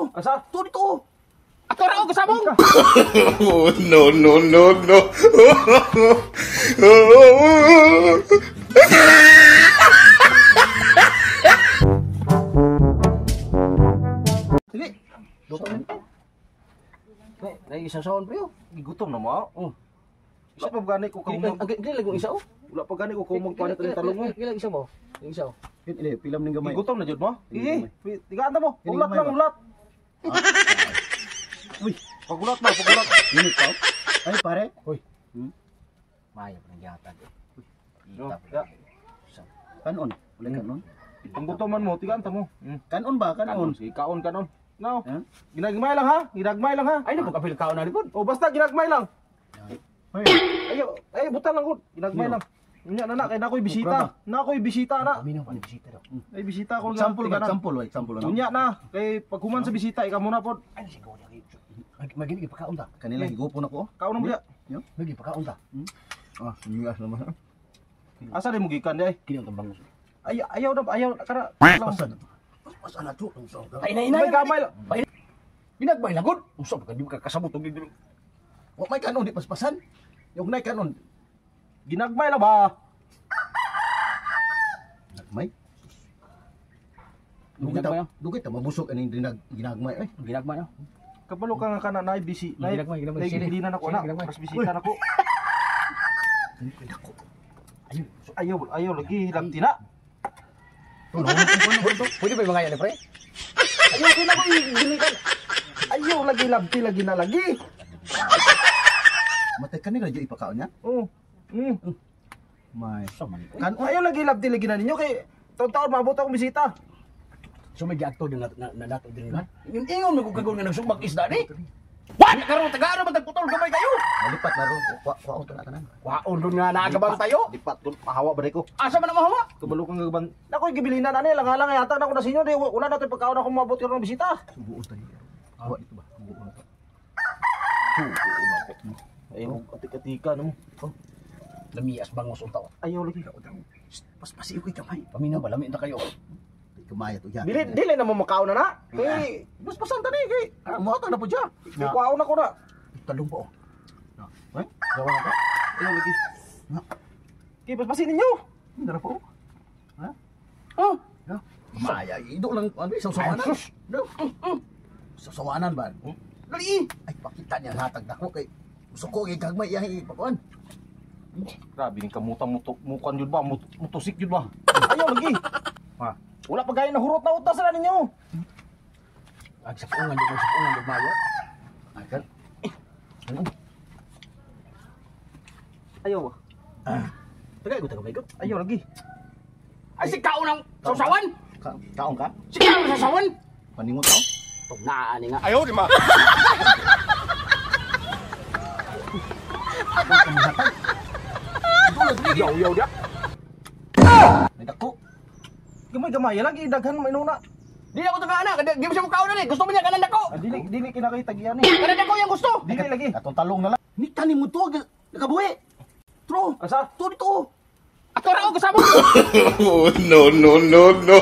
dito. Asa? To dito. Ato ra ko kasabong. Oh, no, no, no, no. Sige. Luto na ito. Nay isang sahon pre. Gigutom na mo. Oh. Wala pa gani ko Ang kumog. gila lang isa oh. Wala pa gani ko kumog pa nito talong mo. Gila isa mo. Yung isa oh. Ile pilam ning gamay. Gigutom na jud mo. Hindi Sige, tigaan ta mo. Hindi Ulat gamay lang, ba? ulat. Uy, Pagulat na, pagulat. init pa. Ay pare. Hoy. Maya pa nang yata. No, Ita. ya. Kanon. Ulay kanon. Ang gutoman mo, tigaan ta mo. Kanon ba? Kanon. Sige, kaon kanon. No. Ha? Ginagmay lang ha. Ginagmay lang ha. Ay na pagkapil kao na likod. O basta ginagmay lang. Hoy. Ayo, butang lang gud. Ginagmay lang. Unya na kay nakoy bisita. Nakoy bisita na. Kami nang bisita daw. Ay bisita ko Example ba? Example na. Unya na kay paghuman sa bisita ikaw muna pod. Ay siguro yari. Magigi pagkaon ta. Kanila higupon ako. Kaon na mo diya. Magigi pagkaon ta. Ah, nigas naman. Asa din mo gikan di ay? Kini ang tambang. Ayaw na ayaw kara. Pasan. Pasan na to. Ay na May gamay lang. Binagbay lagod. Usab ka di ka kasabot og dili. Wa may kanon di paspasan. Yung nay kanon. Ginagmay lang ba? May. Ginagmay. Dugit ta mabusog aning ginagmay ay. Ginagmay. Kabalo ka nga kana nay bisi. Nay Ginagmay. gilinan ako na. Ginagmay. Mas bisita na ko. Ayaw lagi hilang tina. Pwede ba mga yan pre? Ayaw kina ko gilikan. Ayaw lagi labti lagi na lagi. Matay kanila jo ipakaon niya. Oh. May. Saman. Ayaw lagi labti lagi na ninyo kay taon-taon mabot akong bisita. So may giakto din na nato din na. Yung ingon mo kung kagawin nga nagsubag isda ni. What? Karon tagaro man tagputol gamay kayo. Malipat na ro. Kuwaon to na tanan. Kwaon doon nga naagabang tayo. Lipat dun pahawa ba ko. Asa man ang mahawa? Kabalo kang gaban. Nakoy gibilinan ani lang yata na ko na sinyo di wala na toy pagkaon ako mabot karon ng bisita. Subuon tayo. Awa dito ba? Subuon na to. Ayaw atik-atika no. Lamias bangos unta. Ayaw lagi. Paspasi ko kamay. Paminaw ba lami ta kayo. Kumaya to yan. Dili na mo makaon na na. Kay mas pasan tani kay Mo ta na po diya. kuwaon ako na. Talong po. Ay, gawa na ka. Ayaw lagi. Kay paspasin ninyo. Hindi na po. Oh. Kumaya. Ido lang ano isang sawanan. No. Sa sawanan ba? Dali. Ay pakita niya hatag nako kay gusto ko gagmay yahi pakuan. Grabe ning kamutan mukan jud ba? Mutusik jud ba? Ayaw lagi. Ha. Wala pa gaya na hurot na utas na ninyo. Ag sapungan jud mayo. Akan. Ayaw ba? Tagay ko tagamay ko. Ayaw lagi. Ay si kaon ang sausawan. Kaon ka? Si kaon ang sausawan. Paningon tao? Tugnaan nga. Ayaw, di ma. Yaw dia. May dako. Gamay lagi daghan may nuna. Di ako tagaan na. Di mo siya mukaon na ni. Gusto mo niya kanan dako. Dili kinakita giyan ni. Kanan dako yung gusto. Dili lagi. Atong talong na lang. Ni tanim mo to nakabuhi. Tro. Asa? To dito. Ato ra ko kasama. Oh, no, no, no, no.